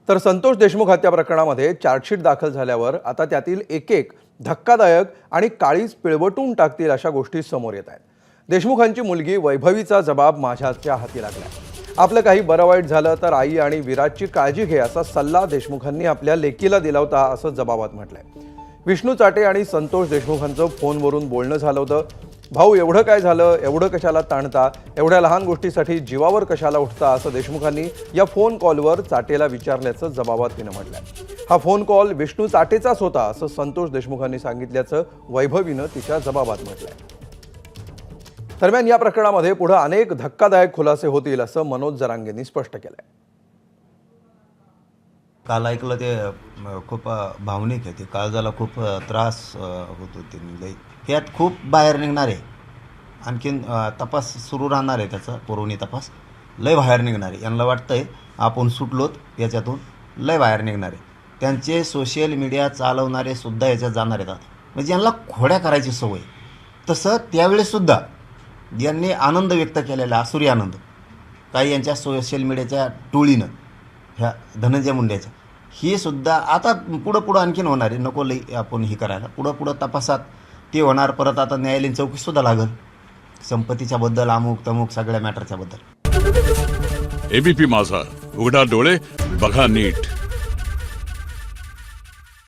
तर संतोष देशमुख हत्या प्रकरणामध्ये चार्जशीट दाखल झाल्यावर आता त्यातील एक धक्कादायक आणि काळीज पिळवटून टाकतील अशा गोष्टी समोर येत आहेत. देशमुखांची मुलगी वैभवीचा जबाब माझ्या हाती लागलाय. आपलं काही बरं वाईट झालं तर आई आणि विराजची काळजी घे असा सल्ला देशमुखांनी आपल्या लेकीला दिला होता असं जबाबात म्हटलंय. विष्णू चाटे आणि संतोष देशमुखांचं फोनवरून बोलणं झालं होतं. भाऊ एवढं काय झालं, एवढं कशाला ताणता, एवढ्या लहान गोष्टीसाठी जीवावर कशाला उठता असं देशमुखांनी या फोन कॉलवर चाटेला विचारल्याचं जबाबात तिनं म्हटलंय. हा फोन कॉल विष्णू चाटेचाच होता असं संतोष देशमुखांनी सांगितल्याचं वैभवीनं तिच्या जबाबात म्हटलंय. दरम्यान या प्रकरणामध्ये पुढे अनेक धक्कादायक खुलासे होतील असं मनोज जरांगेंनी स्पष्ट केलंय. काल ऐकलं ते खूप भावनिक आहे. ते काळजाला खूप त्रास होतो. ते त्यात खूप बाहेर निघणार आहे. आणखीन तपास सुरू राहणार आहे. त्याचा पुरवणी तपास लय बाहेर निघणार आहे. यांना वाटतंय आपण सुटलोत याच्यातून, लय बाहेर निघणार आहे. त्यांचे सोशल मीडिया चालवणारे सुद्धा याच्यात जाणार आहेत. म्हणजे यांना खोड्या करायची सवय. तसं त्यावेळेसुद्धा यांनी आनंद व्यक्त केलेला, आसुरी आनंद, काही यांच्या सोशल मीडियाच्या टोळीनं, ह्या धनंजय मुंडेच्या, ही सुद्धा आता पुढं आणखीन होणार आहे. नको लई आपण ही करायला. पुढं तपासात ते होणार. परत आता न्यायालयीन चौकशीसुद्धा लागल संपत्तीच्या बद्दल, अमुक तमुक सगळ्या मॅटरच्या बद्दल. एबीपी माझा, उघडा डोळे बघा नीट.